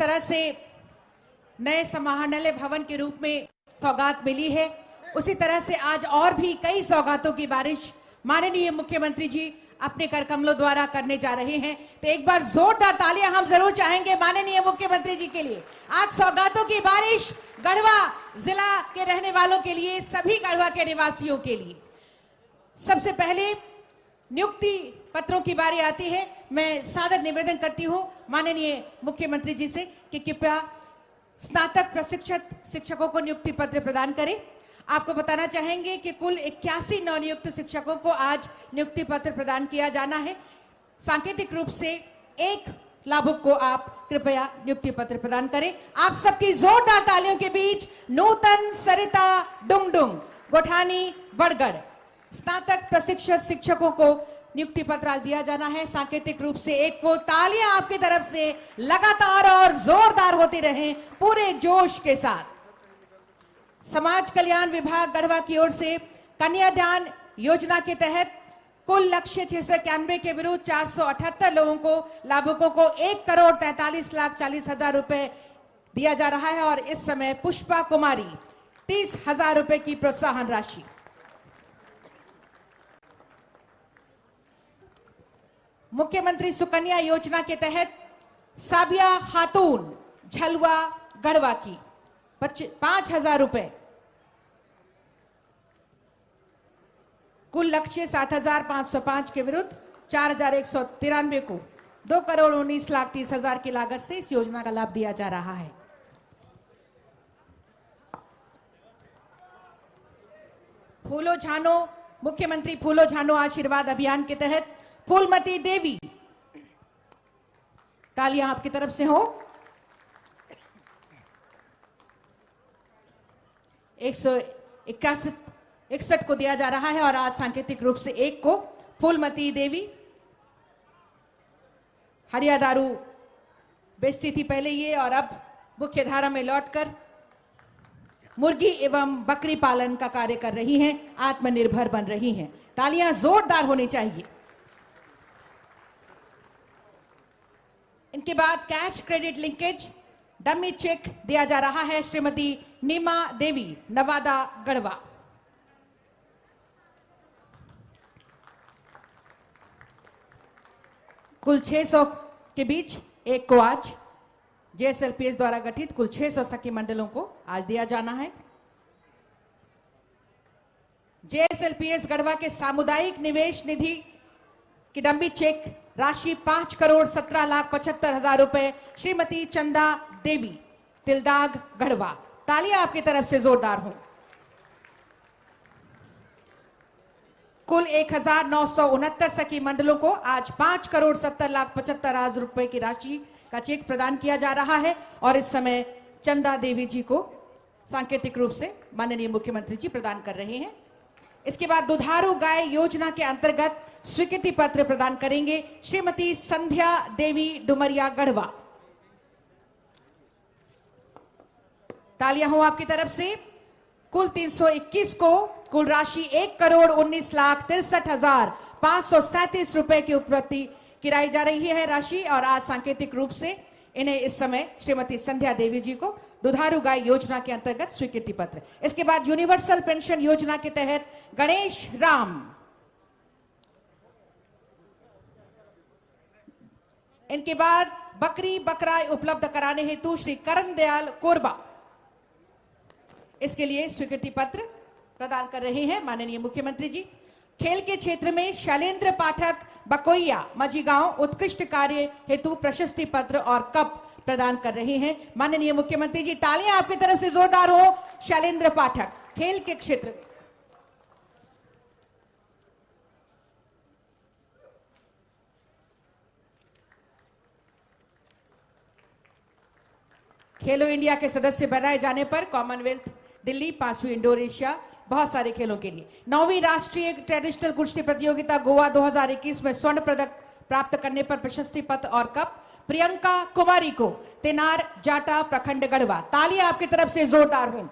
तरह से नए समाहरणालय भवन के रूप में सौगात मिली है, उसी तरह से आज और भी कई सौगातों की बारिश माननीय मुख्यमंत्री जी अपने कर कमलों द्वारा करने जा रहे हैं। तो एक बार जोरदार तालियां हम जरूर चाहेंगे माननीय मुख्यमंत्री जी के लिए। आज सौगातों की बारिश गढ़वा जिला के रहने वालों के लिए, सभी गढ़वा के निवासियों के लिए। सबसे पहले नियुक्ति पत्रों की बारी आती है। मैं सादर निवेदन करती हूं माननीय मुख्यमंत्री जी से कि कृपया स्नातक प्रशिक्षित शिक्षकों को नियुक्ति पत्र प्रदान करें। आपको बताना चाहेंगे कि कुल 81 नवनियुक्त शिक्षकों को आज नियुक्ति पत्र प्रदान किया जाना है। सांकेतिक रूप से एक लाभुक को आप कृपया नियुक्ति पत्र प्रदान करें। आप सबकी जोरदार तालियों के बीच नूतन सरिता डुंगडुंग गोठानी बड़गढ़ स्नातक प्रशिक्षित शिक्षकों को नियुक्ति पत्र आज दिया जाना है। सांकेतिक रूप से एक को तालियां आपकी तरफ से लगातार और जोरदार होती रहें पूरे जोश के साथ। समाज कल्याण विभाग गढ़वा की ओर से कन्यादान योजना के तहत कुल लक्ष्य 691 के विरुद्ध 478 लोगों को लाभुकों को 1,43,40,000 रुपए दिया जा रहा है और इस समय पुष्पा कुमारी 30,000 रुपए की प्रोत्साहन राशि। मुख्यमंत्री सुकन्या योजना के तहत साबिया खातून झलवा गढ़वा की 5,000 रुपए। कुल लक्ष्य 7,505 के विरुद्ध 4,193 को 2,19,30,000 की लागत से इस योजना का लाभ दिया जा रहा है। फूलो झानो मुख्यमंत्री फूलो झानो आशीर्वाद अभियान के तहत फूलमती देवी, तालियां आपकी तरफ से हो। 161 को दिया जा रहा है और आज सांकेतिक रूप से एक को फूलमती देवी हरिया दारू बेचती थी पहले ये, और अब मुख्य धारा में लौटकर मुर्गी एवं बकरी पालन का कार्य कर रही हैं, आत्मनिर्भर बन रही हैं। तालियां जोरदार होनी चाहिए। इनके बाद cash credit linkage dummy cheque दिया जा रहा है श्रीमती नीमा देवी नवादा गढ़वा। कुल 600 के बीच एक को आज जेएसएलपीएस द्वारा गठित कुल 600 सखी मंडलों को आज दिया जाना है। जेएसएलपीएस गढ़वा के सामुदायिक निवेश निधि की डम्बी चेक राशि 5,17,75,000 रुपए श्रीमती चंदा देवी तिलदाग गढ़वा। तालियां आपकी तरफ से जोरदार हो। कुल 1,969 सखी मंडलों को आज 5,70,75,000 रुपए की राशि का चेक प्रदान किया जा रहा है और इस समय चंदा देवी जी को सांकेतिक रूप से माननीय मुख्यमंत्री जी प्रदान कर रहे हैं। इसके बाद दुधारू गाय योजना के अंतर्गत स्वीकृति पत्र प्रदान करेंगे श्रीमती संध्या देवी डुमरिया गढ़वा। तालियां हो आपकी तरफ से। कुल 321 को कुल राशि 1,19,63,537 रुपए की उपलब्धि किराई जा रही है राशि और आज सांकेतिक रूप से इन्हें इस समय श्रीमती संध्या देवी जी को दुधारू गाय योजना के अंतर्गत स्वीकृति पत्र। इसके बाद यूनिवर्सल पेंशन योजना के तहत गणेश राम, इनके बाद बकरी बकरा उपलब्ध कराने हेतु श्री करण दयाल कोरबा, इसके लिए स्वीकृति पत्र प्रदान कर रहे हैं माननीय मुख्यमंत्री जी। खेल के क्षेत्र में शैलेंद्र पाठक बकोइया मझीगांव उत्कृष्ट कार्य हेतु प्रशस्ति पत्र और कप प्रदान कर रहे हैं माननीय मुख्यमंत्री जी। तालियां आपकी तरफ से जोरदार हो शैलेंद्र पाठक खेल के क्षेत्र में। खेलो इंडिया के सदस्य बनाए जाने पर कॉमनवेल्थ दिल्ली, 5वीं इंडोर एशिया, बहुत सारे खेलों के लिए 9वीं राष्ट्रीय ट्रेडिशनल कुश्ती प्रतियोगिता गोवा 2021 में स्वर्ण पदक प्राप्त करने पर प्रशस्ति पत्र और कप प्रियंका कुमारी को तेनार जाटा प्रखंड गढ़वा। तालियां आपकी तरफ से जोरदार हो।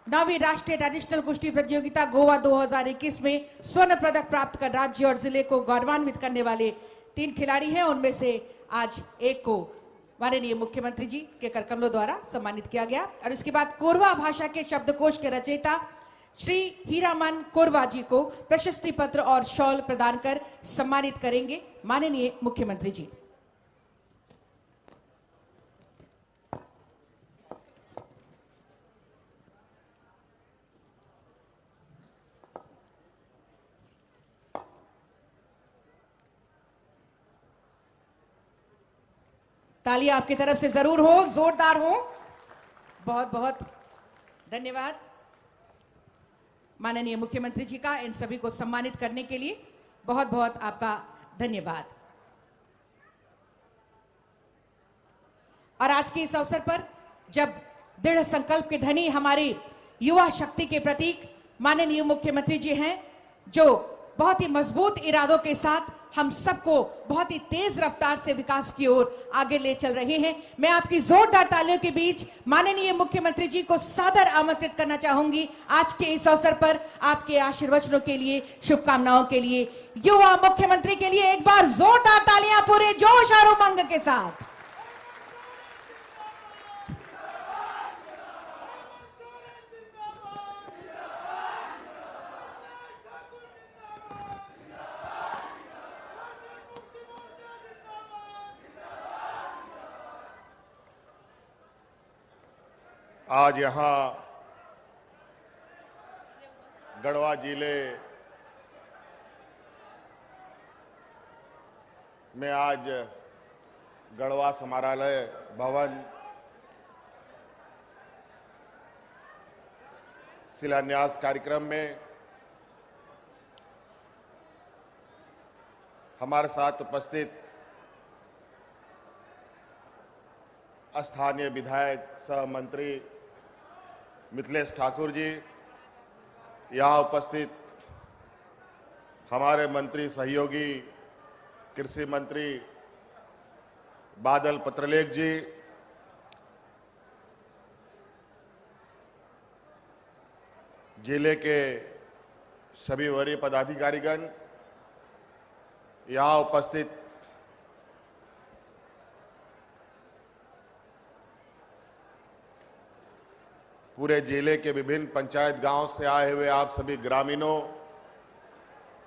9वीं राष्ट्रीय ट्रेडिशनल कुश्ती प्रतियोगिता गोवा 2021 में स्वर्ण पदक प्राप्त कर राज्य और जिले को गौरवान्वित करने वाले 3 खिलाड़ी हैं, उनमें से आज एक को माननीय मुख्यमंत्री जी के करकमलों द्वारा सम्मानित किया गया। और इसके बाद कोरवा भाषा के शब्दकोश के रचयिता श्री हीरामन कोरवा जी को प्रशस्ति पत्र और शॉल प्रदान कर सम्मानित करेंगे माननीय मुख्यमंत्री जी। तालियां आपकी तरफ से जरूर हो, जोरदार हो। बहुत बहुत धन्यवाद माननीय मुख्यमंत्री जी का इन सभी को सम्मानित करने के लिए। बहुत बहुत आपका धन्यवाद। और आज के इस अवसर पर जब दृढ़ संकल्प के धनी हमारी युवा शक्ति के प्रतीक माननीय मुख्यमंत्री जी हैं, जो बहुत ही मजबूत इरादों के साथ हम सबको बहुत ही तेज रफ्तार से विकास की ओर आगे ले चल रहे हैं, मैं आपकी जोरदार तालियों के बीच माननीय मुख्यमंत्री जी को सादर आमंत्रित करना चाहूंगी आज के इस अवसर पर आपके आशीर्वचनों के लिए, शुभकामनाओं के लिए। युवा मुख्यमंत्री के लिए एक बार जोरदार तालियां पूरे जोश और उमंग के साथ। आज यहाँ गढ़वा जिले में आज गढ़वा समाहरणालय भवन शिलान्यास कार्यक्रम में हमारे साथ उपस्थित स्थानीय विधायक सह मंत्री मिथिलेश ठाकुर जी, यहाँ उपस्थित हमारे मंत्री सहयोगी कृषि मंत्री बादल पत्रलेख जी, जिले के सभी वरीय पदाधिकारीगण, यहाँ उपस्थित पूरे जिले के विभिन्न पंचायत गांव से आए हुए आप सभी ग्रामीणों,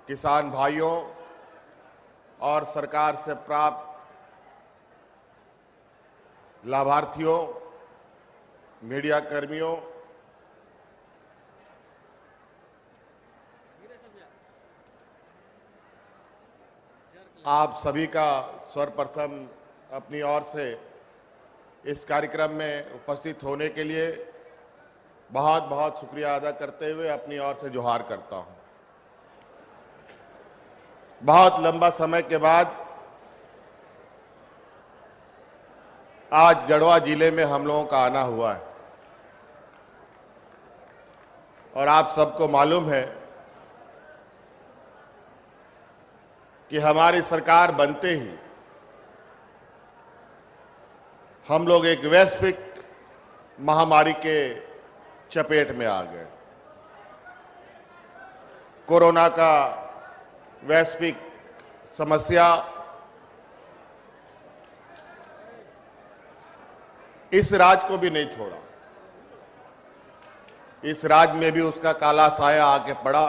किसान भाइयों और सरकार से प्राप्त लाभार्थियों, मीडिया कर्मियों, आप सभी का सर्वप्रथम अपनी ओर से इस कार्यक्रम में उपस्थित होने के लिए बहुत बहुत शुक्रिया अदा करते हुए अपनी ओर से जोहार करता हूं। बहुत लंबा समय के बाद आज गढ़वा जिले में हम लोगों का आना हुआ है और आप सबको मालूम है कि हमारी सरकार बनते ही हम लोग एक वैश्विक महामारी के चपेट में आ गए। कोरोना का वैश्विक समस्या इस राज्य को भी नहीं छोड़ा। इस राज्य में भी उसका काला साया आके पड़ा।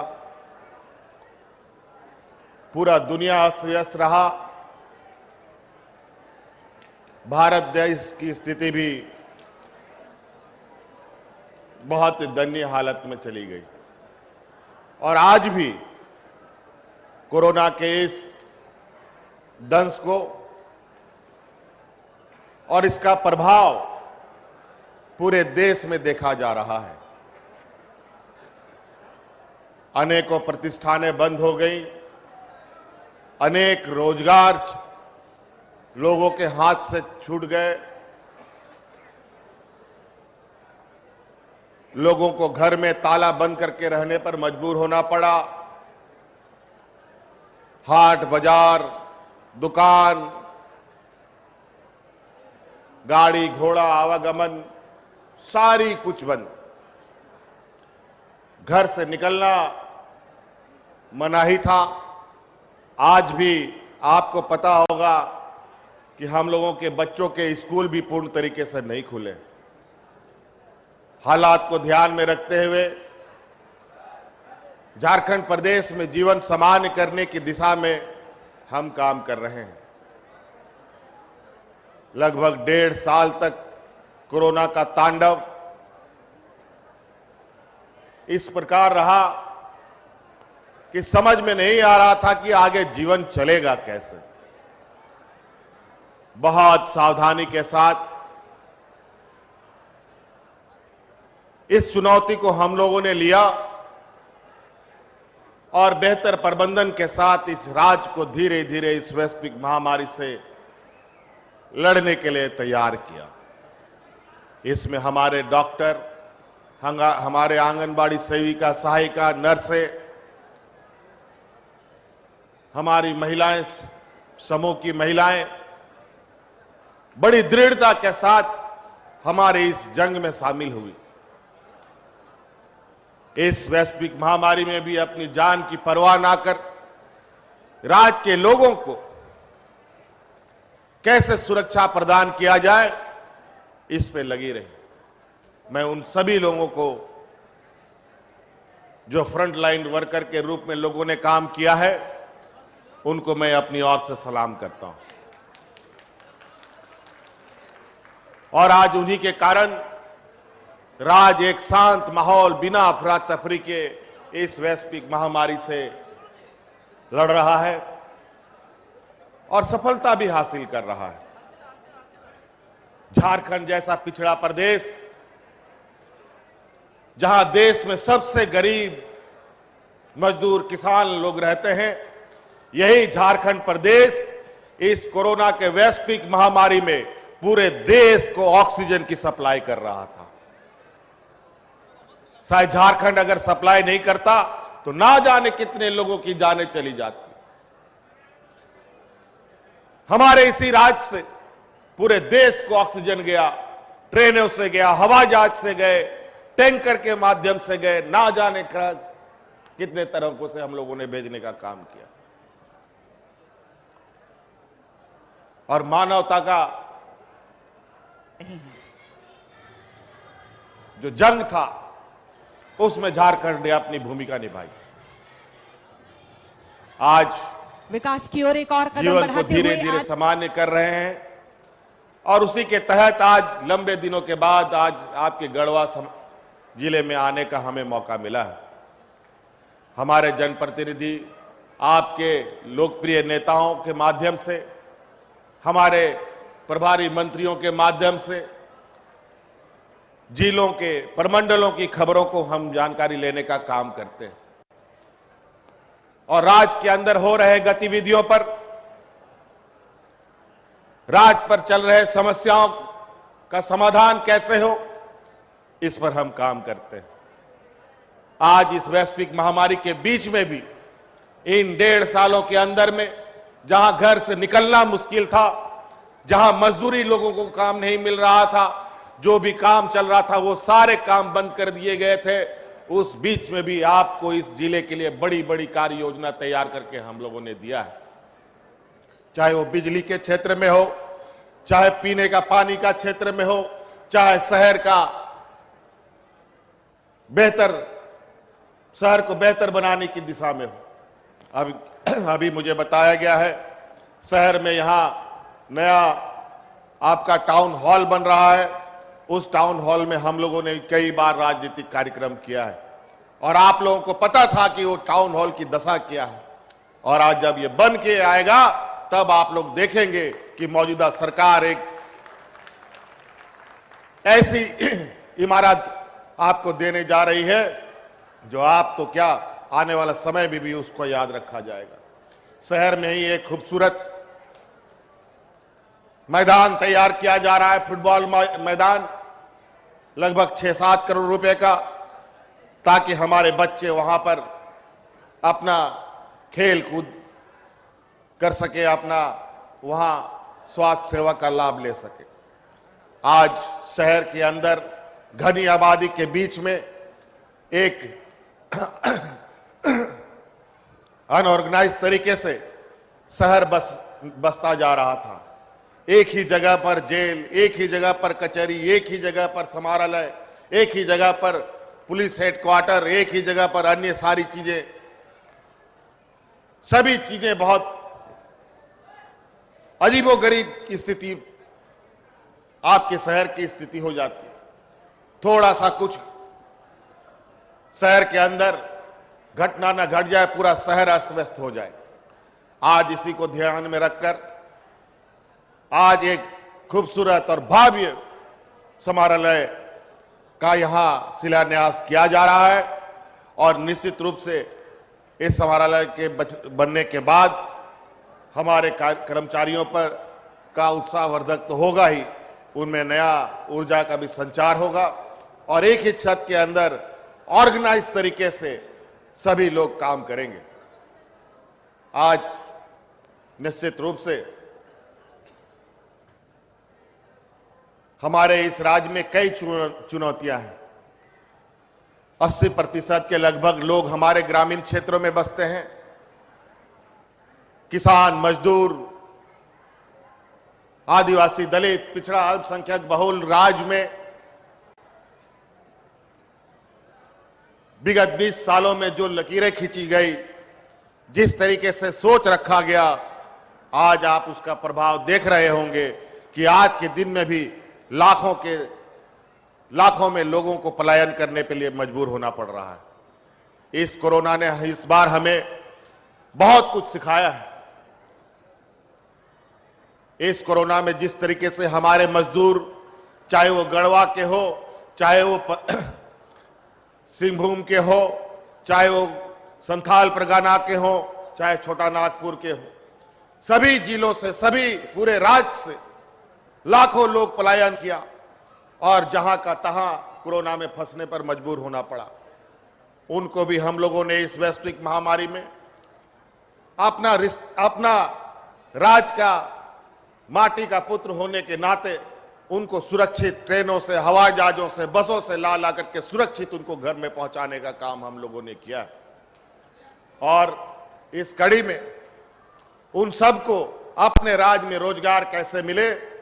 पूरा दुनिया अस्त व्यस्त रहा। भारत देश की स्थिति भी बहुत दयनीय हालत में चली गई और आज भी कोरोना के इस दंश को और इसका प्रभाव पूरे देश में देखा जा रहा है। अनेकों प्रतिष्ठानें बंद हो गई, अनेक रोजगार लोगों के हाथ से छूट गए, लोगों को घर में ताला बंद करके रहने पर मजबूर होना पड़ा। हाट बाजार, दुकान, गाड़ी घोड़ा आवागमन सारी कुछ बंद। घर से निकलना मनाही था। आज भी आपको पता होगा कि हम लोगों के बच्चों के स्कूल भी पूर्ण तरीके से नहीं खुले। हालात को ध्यान में रखते हुए झारखंड प्रदेश में जीवन सामान्य करने की दिशा में हम काम कर रहे हैं। लगभग 1.5 साल तक कोरोना का तांडव इस प्रकार रहा कि समझ में नहीं आ रहा था कि आगे जीवन चलेगा कैसे। बहुत सावधानी के साथ इस चुनौती को हम लोगों ने लिया और बेहतर प्रबंधन के साथ इस राज्य को धीरे धीरे इस वैश्विक महामारी से लड़ने के लिए तैयार किया। इसमें हमारे डॉक्टर, हमारे आंगनबाड़ी सेविका, सहायिका, नर्सें, हमारी महिलाएं, समूह की महिलाएं बड़ी दृढ़ता के साथ हमारे इस जंग में शामिल हुई। इस वैश्विक महामारी में भी अपनी जान की परवाह ना कर राज्य के लोगों को कैसे सुरक्षा प्रदान किया जाए, इस पे लगी रही। मैं उन सभी लोगों को जो फ्रंट लाइन वर्कर के रूप में लोगों ने काम किया है, उनको मैं अपनी ओर से सलाम करता हूं। और आज उन्हीं के कारण राज्य एक शांत माहौल बिना अफरा तफरी के इस वैश्विक महामारी से लड़ रहा है और सफलता भी हासिल कर रहा है। झारखंड जैसा पिछड़ा प्रदेश, जहां देश में सबसे गरीब मजदूर किसान लोग रहते हैं, यही झारखंड प्रदेश इस कोरोना के वैश्विक महामारी में पूरे देश को ऑक्सीजन की सप्लाई कर रहा था। शायद झारखंड अगर सप्लाई नहीं करता तो ना जाने कितने लोगों की जानें चली जाती। हमारे इसी राज्य से पूरे देश को ऑक्सीजन गया, ट्रेनों से गया, हवाई जहाज से गए, टैंकर के माध्यम से गए, ना जाने कितने तरह से हम लोगों ने भेजने का काम किया। और मानवता का जो जंग था उसमें झारखंड ने अपनी भूमिका निभाई। आज विकास की ओर एक और कदम जीवन को बढ़ाते धीरे हुए धीरे आज सामान्य कर रहे हैं और उसी के तहत आज लंबे दिनों के बाद आज आपके गढ़वा जिले में आने का हमें मौका मिला है। हमारे जनप्रतिनिधि, आपके लोकप्रिय नेताओं के माध्यम से, हमारे प्रभारी मंत्रियों के माध्यम से जिलों के प्रमंडलों की खबरों को हम जानकारी लेने का काम करते हैं और राज्य के अंदर हो रहे गतिविधियों पर, राज्य पर चल रहे समस्याओं का समाधान कैसे हो, इस पर हम काम करते हैं। आज इस वैश्विक महामारी के बीच में भी इन 1.5 सालों के अंदर में जहां घर से निकलना मुश्किल था, जहां मजदूरी लोगों को काम नहीं मिल रहा था, जो भी काम चल रहा था वो सारे काम बंद कर दिए गए थे, उस बीच में भी आपको इस जिले के लिए बड़ी बड़ी कार्य योजना तैयार करके हम लोगों ने दिया है। चाहे वो बिजली के क्षेत्र में हो, चाहे पीने का पानी का क्षेत्र में हो, चाहे शहर को बेहतर बनाने की दिशा में हो। अभी मुझे बताया गया है शहर में यहां नया आपका टाउन हॉल बन रहा है। उस टाउन हॉल में हम लोगों ने कई बार राजनीतिक कार्यक्रम किया है और आप लोगों को पता था कि वो टाउन हॉल की दशा क्या है। और आज जब ये बन के आएगा तब आप लोग देखेंगे कि मौजूदा सरकार एक ऐसी इमारत आपको देने जा रही है जो आप तो क्या, आने वाला समय में भी उसको याद रखा जाएगा। शहर में ही एक खूबसूरत मैदान तैयार किया जा रहा है, फुटबॉल मैदान, लगभग 6-7 करोड़ रुपए का, ताकि हमारे बच्चे वहां पर अपना खेल कूद कर सके, अपना वहां स्वास्थ्य सेवा का लाभ ले सके। आज शहर के अंदर घनी आबादी के बीच में एक अनऑर्गेनाइज तरीके से शहर बसता जा रहा था। एक ही जगह पर जेल, एक ही जगह पर कचहरी, एक ही जगह पर समाहरणालय, एक ही जगह पर पुलिस हेडक्वार्टर, एक ही जगह पर अन्य सारी चीजें, सभी चीजें बहुत अजीबोगरीब की स्थिति आपके शहर की स्थिति हो जाती है। थोड़ा सा कुछ शहर के अंदर घटना न घट जाए, पूरा शहर अस्त व्यस्त हो जाए। आज इसी को ध्यान में रखकर आज एक खूबसूरत और भव्य समाहरणालय का यहां शिलान्यास किया जा रहा है और निश्चित रूप से इस समाहरणालय के बनने के बाद हमारे कर्मचारियों पर का उत्साहवर्धक तो होगा ही, उनमें नया ऊर्जा का भी संचार होगा और एक ही छत के अंदर ऑर्गेनाइज तरीके से सभी लोग काम करेंगे। आज निश्चित रूप से हमारे इस राज्य में कई चुनौतियां हैं। 80% के लगभग लोग हमारे ग्रामीण क्षेत्रों में बसते हैं। किसान, मजदूर, आदिवासी, दलित, पिछड़ा, अल्पसंख्यक बहुल राज्य में विगत 20 सालों में जो लकीरें खींची गई, जिस तरीके से सोच रखा गया, आज आप उसका प्रभाव देख रहे होंगे कि आज के दिन में भी लाखों में लोगों को पलायन करने के लिए मजबूर होना पड़ रहा है। इस कोरोना ने इस बार हमें बहुत कुछ सिखाया है। इस कोरोना में जिस तरीके से हमारे मजदूर, चाहे वो गढ़वा के हो, चाहे वो सिंहभूम के हो, चाहे वो संथाल परगना के हो, चाहे छोटा नागपुर के हो, सभी जिलों से, सभी पूरे राज्य से लाखों लोग पलायन किया और जहां का तहां कोरोना में फंसने पर मजबूर होना पड़ा। उनको भी हम लोगों ने इस वैश्विक महामारी में अपना राज्य का माटी का पुत्र होने के नाते उनको सुरक्षित ट्रेनों से, हवाई जहाजों से, बसों से ला करके सुरक्षित उनको घर में पहुंचाने का काम हम लोगों ने किया। और इस कड़ी में उन सबको अपने राज्य में रोजगार कैसे मिले,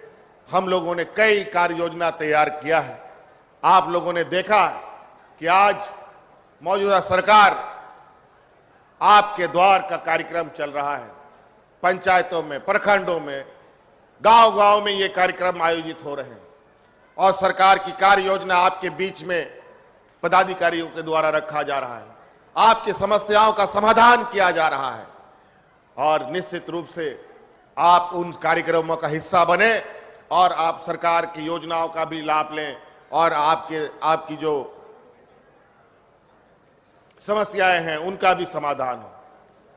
हम लोगों ने कई कार्य योजना तैयार किया है। आप लोगों ने देखा है कि आज मौजूदा सरकार आपके द्वार का कार्यक्रम चल रहा है। पंचायतों में, प्रखंडों में, गांव-गांव में ये कार्यक्रम आयोजित हो रहे हैं और सरकार की कार्य योजना आपके बीच में पदाधिकारियों के द्वारा रखा जा रहा है। आपकी समस्याओं का समाधान किया जा रहा है और निश्चित रूप से आप उन कार्यक्रमों का हिस्सा बने और आप सरकार की योजनाओं का भी लाभ लें और आपकी जो समस्याएं हैं उनका भी समाधान हो।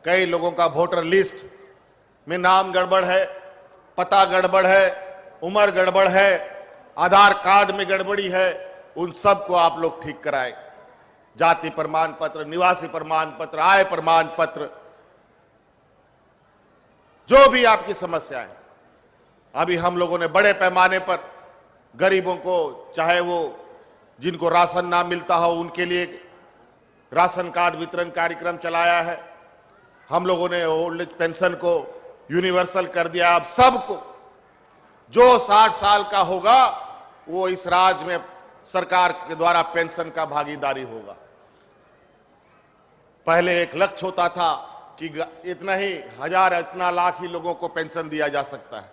कई लोगों का वोटर लिस्ट में नाम गड़बड़ है, पता गड़बड़ है, उम्र गड़बड़ है, आधार कार्ड में गड़बड़ी है, उन सब को आप लोग ठीक कराएं। जाति प्रमाण पत्र, निवासी प्रमाण पत्र, आय प्रमाण पत्र, जो भी आपकी समस्याएं, अभी हम लोगों ने बड़े पैमाने पर गरीबों को, चाहे वो जिनको राशन ना मिलता हो उनके लिए राशन कार्ड वितरण कार्यक्रम चलाया है। हम लोगों ने ओल्ड एज पेंशन को यूनिवर्सल कर दिया। अब सबको जो 60 साल का होगा वो इस राज्य में सरकार के द्वारा पेंशन का भागीदारी होगा। पहले एक लक्ष्य होता था कि इतना ही हजार, इतना लाख ही लोगों को पेंशन दिया जा सकता है,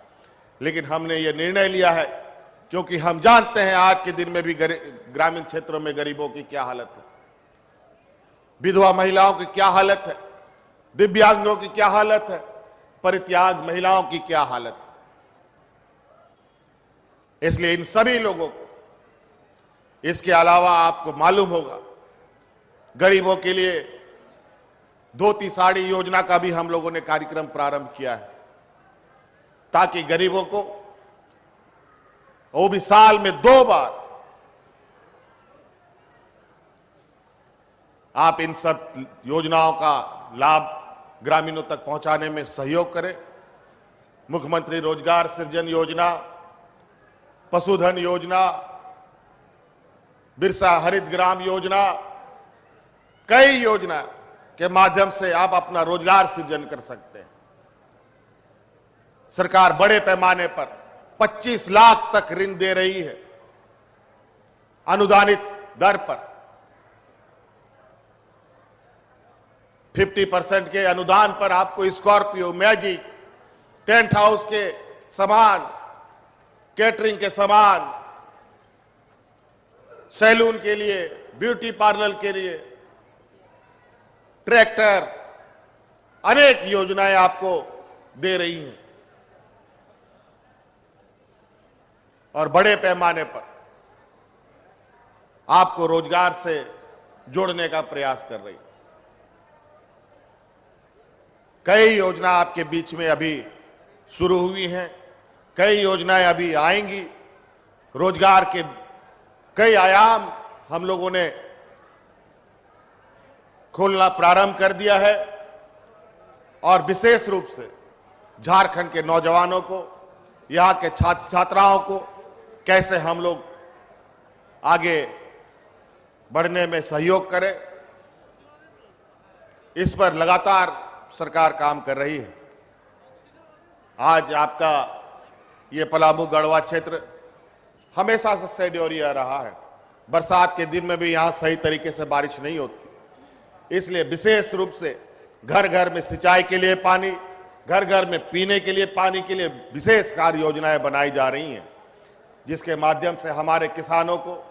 लेकिन हमने ये निर्णय लिया है क्योंकि हम जानते हैं आज के दिन में भी ग्रामीण क्षेत्रों में गरीबों की क्या हालत है, विधवा महिलाओं की क्या हालत है, दिव्यांगों की क्या हालत है, परित्याग महिलाओं की क्या हालत है। इसलिए इन सभी लोगों को, इसके अलावा आपको मालूम होगा गरीबों के लिए धोती साड़ी योजना का भी हम लोगों ने कार्यक्रम प्रारंभ किया है ताकि गरीबों को, वो भी साल में 2 बार, आप इन सब योजनाओं का लाभ ग्रामीणों तक पहुंचाने में सहयोग करें। मुख्यमंत्री रोजगार सृजन योजना, पशुधन योजना, बिरसा हरित ग्राम योजना, कई योजना के माध्यम से आप अपना रोजगार सृजन कर सकते हैं। सरकार बड़े पैमाने पर 25 लाख तक ऋण दे रही है अनुदानित दर पर। 50% के अनुदान पर आपको स्कॉर्पियो, मैजिक, टेंट हाउस के सामान, कैटरिंग के सामान, सैलून के लिए, ब्यूटी पार्लर के लिए, ट्रैक्टर, अनेक योजनाएं आपको दे रही हैं और बड़े पैमाने पर आपको रोजगार से जोड़ने का प्रयास कर रही है। कई योजना आपके बीच में अभी शुरू हुई हैं, कई योजनाएं अभी आएंगी। रोजगार के कई आयाम हम लोगों ने खोलना प्रारंभ कर दिया है और विशेष रूप से झारखंड के नौजवानों को, यहां के छात्र छात्राओं को कैसे हम लोग आगे बढ़ने में सहयोग करें, इस पर लगातार सरकार काम कर रही है। आज आपका ये पलामू गढ़वा क्षेत्र हमेशा से सेड्योरिया रहा है। बरसात के दिन में भी यहां सही तरीके से बारिश नहीं होती, इसलिए विशेष रूप से घर घर में सिंचाई के लिए पानी, घर घर में पीने के लिए पानी के लिए विशेष कार्य योजनाएं बनाई जा रही हैं, जिसके माध्यम से हमारे किसानों को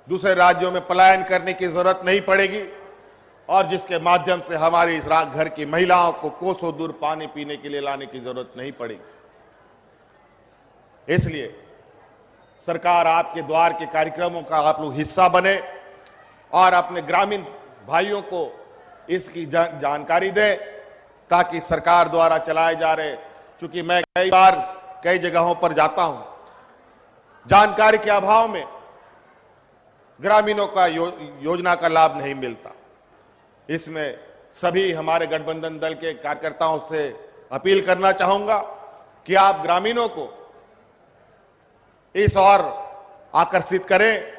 दूसरे राज्यों में पलायन करने की जरूरत नहीं पड़ेगी और जिसके माध्यम से हमारी इस घर की महिलाओं को कोसों दूर पानी पीने के लिए लाने की जरूरत नहीं पड़ेगी। इसलिए सरकार आपके द्वार के कार्यक्रमों का आप लोग हिस्सा बने और अपने ग्रामीण भाइयों को इसकी जानकारी दे, ताकि सरकार द्वारा चलाए जा रहे, क्योंकि मैं कई बार कई जगहों पर जाता हूं, जानकारी के अभाव में ग्रामीणों का योजना का लाभ नहीं मिलता। इसमें सभी हमारे गठबंधन दल के कार्यकर्ताओं से अपील करना चाहूंगा कि आप ग्रामीणों को इस और आकर्षित करें,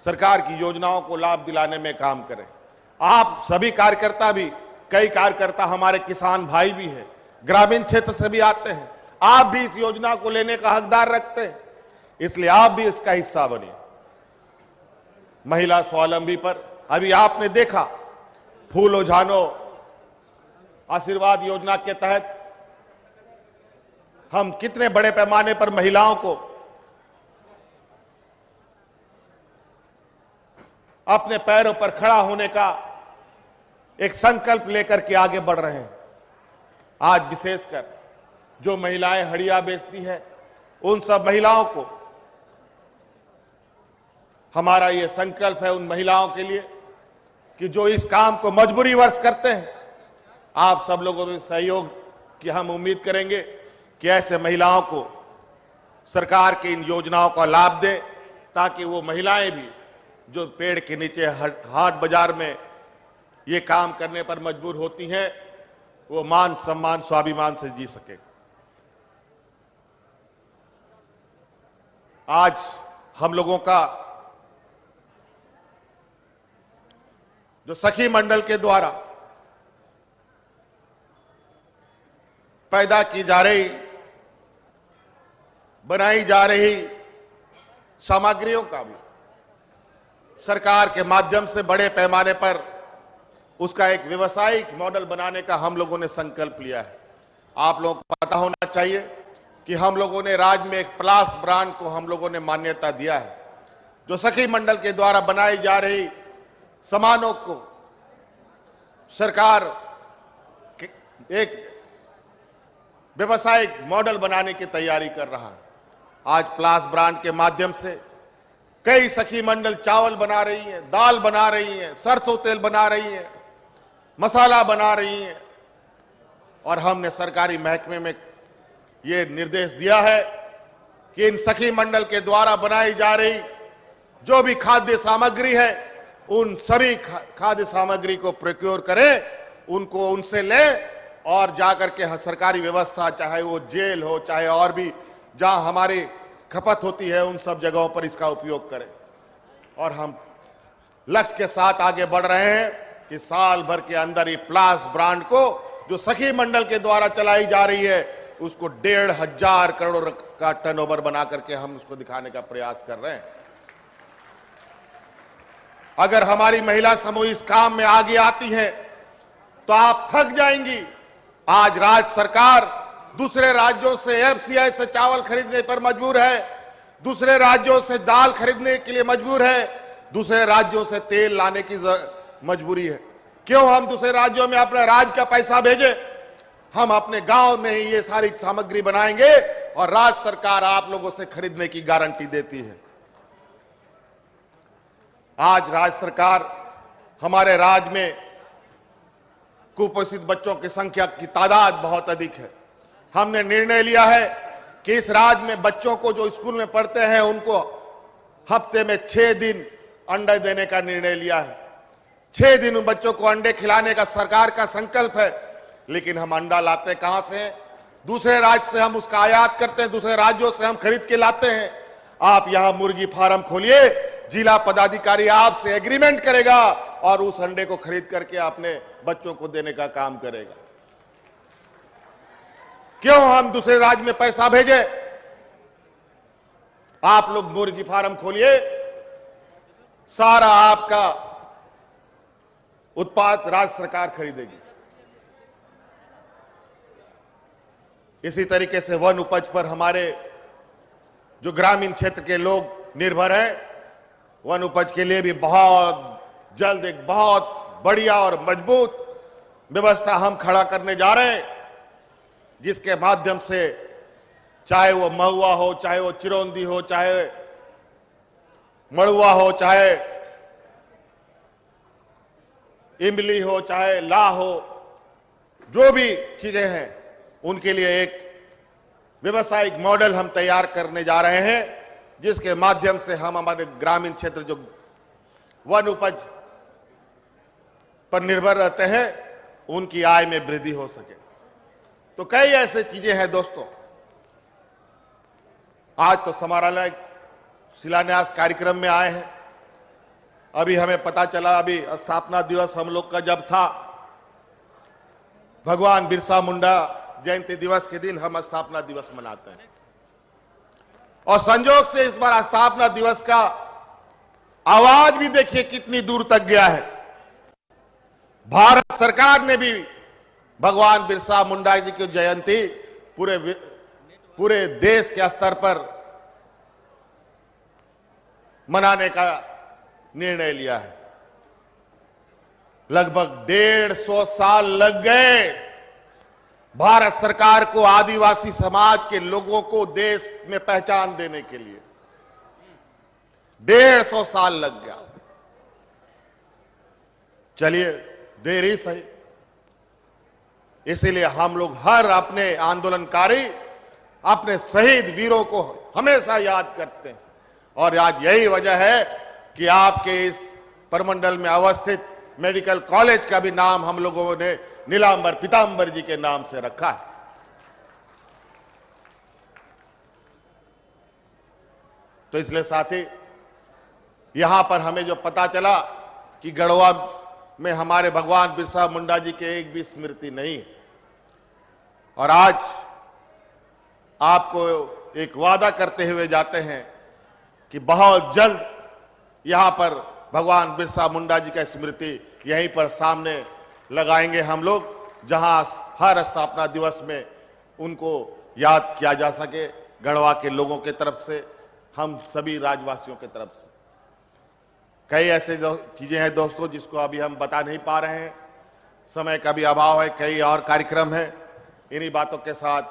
सरकार की योजनाओं को लाभ दिलाने में काम करें। आप सभी कार्यकर्ता भी, कई कार्यकर्ता हमारे किसान भाई भी हैं, ग्रामीण क्षेत्र से भी आते हैं, आप भी इस योजना को लेने का हकदार रखते हैं, इसलिए आप भी इसका हिस्सा बनिए। महिला स्वावलंबी पर अभी आपने देखा, फूलो झानो आशीर्वाद योजना के तहत हम कितने बड़े पैमाने पर महिलाओं को अपने पैरों पर खड़ा होने का एक संकल्प लेकर के आगे बढ़ रहे हैं। आज विशेषकर जो महिलाएं हड़िया बेचती हैं, उन सब महिलाओं को हमारा ये संकल्प है, उन महिलाओं के लिए कि जो इस काम को मजबूरीवश करते हैं, आप सब लोगों में सहयोग की हम उम्मीद करेंगे कि ऐसे महिलाओं को सरकार की इन योजनाओं का लाभ दे, ताकि वो महिलाएं भी जो पेड़ के नीचे हाट बाजार में ये काम करने पर मजबूर होती हैं, वो मान सम्मान स्वाभिमान से जी सके। आज हम लोगों का जो सखी मंडल के द्वारा पैदा की जा रही, बनाई जा रही सामग्रियों का भी सरकार के माध्यम से बड़े पैमाने पर उसका एक व्यवसायिक मॉडल बनाने का हम लोगों ने संकल्प लिया है। आप लोगों को पता होना चाहिए कि हम लोगों ने राज्य में एक प्लास ब्रांड को हम लोगों ने मान्यता दिया है, जो सखी मंडल के द्वारा बनाई जा रही सामानों को सरकार एक व्यवसायिक मॉडल बनाने की तैयारी कर रहा है। आज प्लास ब्रांड के माध्यम से कई सखी मंडल चावल बना रही हैं, दाल बना रही हैं, सरसों तेल बना रही हैं, मसाला बना रही हैं, और हमने सरकारी महकमे में ये निर्देश दिया है कि इन सखी मंडल के द्वारा बनाई जा रही जो भी खाद्य सामग्री है, उन सभी खाद्य सामग्री को प्रोक्योर करें, उनको उनसे लें और जाकर के सरकारी व्यवस्था, चाहे वो जेल हो, चाहे और भी जहां हमारी खपत होती है, उन सब जगहों पर इसका उपयोग करें। और हम लक्ष्य के साथ आगे बढ़ रहे हैं कि साल भर के अंदर ये प्लास ब्रांड को जो सखी मंडल के द्वारा चलाई जा रही है, उसको 1,500 करोड़ का टर्नओवर बना करके हम उसको दिखाने का प्रयास कर रहे हैं। अगर हमारी महिला समूह इस काम में आगे आती है तो आप थक जाएंगी। आज राज्य सरकार दूसरे राज्यों से एफसीआई से चावल खरीदने पर मजबूर है, दूसरे राज्यों से दाल खरीदने के लिए मजबूर है, दूसरे राज्यों से तेल लाने की मजबूरी है। क्यों हम दूसरे राज्यों में अपने राज्य का पैसा भेजें? हम अपने गांव में ही ये सारी सामग्री बनाएंगे और राज्य सरकार आप लोगों से खरीदने की गारंटी देती है। आज राज्य सरकार हमारे राज्य में कुपोषित बच्चों की संख्या की तादाद बहुत अधिक है। हमने निर्णय लिया है कि इस राज्य में बच्चों को जो स्कूल में पढ़ते हैं उनको हफ्ते में 6 दिन अंडे देने का निर्णय लिया है। 6 दिन उन बच्चों को अंडे खिलाने का सरकार का संकल्प है। लेकिन हम अंडा लाते कहां से हैं? दूसरे राज्य से हम उसका आयात करते हैं, दूसरे राज्यों से हम खरीद के लाते हैं। आप यहां मुर्गी फार्म खोलिए, जिला पदाधिकारी आपसे एग्रीमेंट करेगा और उस अंडे को खरीद करके अपने बच्चों को देने का काम करेगा। क्यों हम दूसरे राज्य में पैसा भेजें? आप लोग मुर्गी फार्म खोलिए, सारा आपका उत्पाद राज्य सरकार खरीदेगी। इसी तरीके से वन उपज पर हमारे जो ग्रामीण क्षेत्र के लोग निर्भर हैं, वन उपज के लिए भी बहुत जल्द एक बहुत बढ़िया और मजबूत व्यवस्था हम खड़ा करने जा रहे हैं, जिसके माध्यम से चाहे वो महुआ हो, चाहे वो चिरौंदी हो, चाहे मड़ुआ हो, चाहे इमली हो, चाहे ला हो, जो भी चीजें हैं उनके लिए एक व्यवसायिक मॉडल हम तैयार करने जा रहे हैं, जिसके माध्यम से हम हमारे ग्रामीण क्षेत्र जो वन उपज पर निर्भर रहते हैं उनकी आय में वृद्धि हो सके। तो कई ऐसे चीजें हैं दोस्तों। आज तो समारोह शिलान्यास कार्यक्रम में आए हैं। अभी हमें पता चला, अभी स्थापना दिवस हम लोग का जब था, भगवान बिरसा मुंडा जयंती दिवस के दिन हम स्थापना दिवस मनाते हैं और संजोग से इस बार स्थापना दिवस का आवाज भी देखिए कितनी दूर तक गया है। भारत सरकार ने भी भगवान बिरसा मुंडा जी की जयंती पूरे देश के स्तर पर मनाने का निर्णय लिया है। लगभग 150 साल लग गए भारत सरकार को आदिवासी समाज के लोगों को देश में पहचान देने के लिए। 150 साल लग गया। चलिए देर ही सही। इसीलिए हम लोग हर अपने आंदोलनकारी, अपने शहीद वीरों को हमेशा याद करते हैं और आज यही वजह है कि आपके इस परमंडल में अवस्थित मेडिकल कॉलेज का भी नाम हम लोगों ने नीलांबर पीतांबर जी के नाम से रखा है। तो इसलिए साथी, यहां पर हमें जो पता चला कि गढ़वा में हमारे भगवान बिरसा मुंडा जी के एक भी स्मृति नहीं है, और आज आपको एक वादा करते हुए जाते हैं कि बहुत जल्द यहां पर भगवान बिरसा मुंडा जी का स्मृति यहीं पर सामने लगाएंगे हम लोग, जहां हर स्थापना दिवस में उनको याद किया जा सके। गढ़वा के लोगों के तरफ से, हम सभी राज्यवासियों के तरफ से। कई ऐसे चीजें हैं दोस्तों जिसको अभी हम बता नहीं पा रहे हैं, समय का भी अभाव है, कई और कार्यक्रम है। इन्हीं बातों के साथ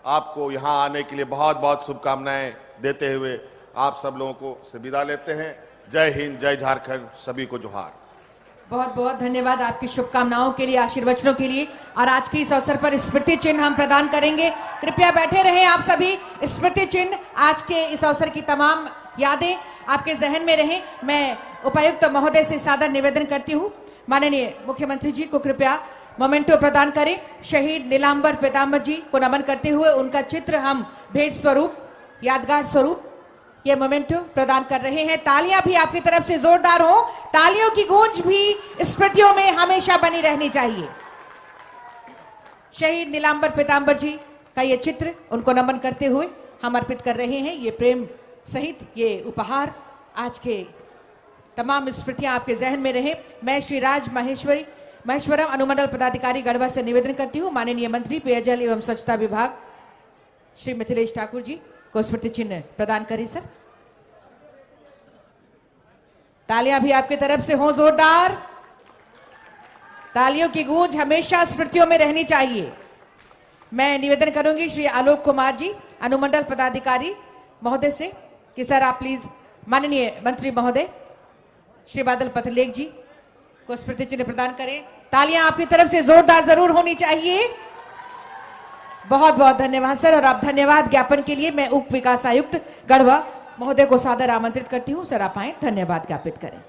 आपको यहां आने के लिए बहुत बहुत शुभकामनाएं देते हुए आप सब लोगों को से विदा लेते हैं। जय हिंद, जय झारखंड, सभी को जोहार। बहुत बहुत धन्यवाद आपकी शुभकामनाओं के लिए, आशीर्वचनों के लिए। और आज के इस अवसर पर स्मृति चिन्ह हम प्रदान करेंगे। कृपया बैठे रहें आप सभी। स्मृति चिन्ह, आज के इस अवसर की तमाम यादें आपके जहन में रहें। मैं उपायुक्त महोदय से सादर निवेदन करती हूँ, माननीय मुख्यमंत्री जी को कृपया मोमेंटो प्रदान करें। शहीद नीलांबर पीतांबर जी को नमन करते हुए उनका चित्र हम भेंट स्वरूप, यादगार स्वरूप ये मोमेंटो प्रदान कर रहे हैं। तालियां भी आपकी तरफ से जोरदार हो। तालियों की गूंज भी स्मृतियों में हमेशा बनी रहनी चाहिए। शहीद नीलांबर पीतांबर जी का ये चित्र उनको नमन करते हुए हम अर्पित कर रहे हैं। ये प्रेम सहित ये उपहार आज के तमाम स्मृतियां आपके जहन में रहे। मैं श्री राज महेश्वरम अनुमंडल पदाधिकारी गढ़वा से निवेदन करती हूँ माननीय मंत्री पेयजल एवं स्वच्छता विभाग श्री मिथिलेश ठाकुर जी को स्मृति चिन्ह प्रदान करें। सर, तालियां भी आपकी तरफ से हों जोरदार। तालियों की गूंज हमेशा स्मृतियों में रहनी चाहिए। मैं निवेदन करूंगी श्री आलोक कुमार जी अनुमंडल पदाधिकारी महोदय से कि सर आप प्लीज माननीय मंत्री महोदय श्री बादल पत्रलेख जी को स्मृति चिन्ह प्रदान करें। तालियां आपकी तरफ से जोरदार जरूर होनी चाहिए। बहुत बहुत धन्यवाद सर। और आप धन्यवाद ज्ञापन के लिए मैं उप विकास आयुक्त गढ़वा महोदय को सादर आमंत्रित करती हूं। सर आप आए, धन्यवाद ज्ञापित करें।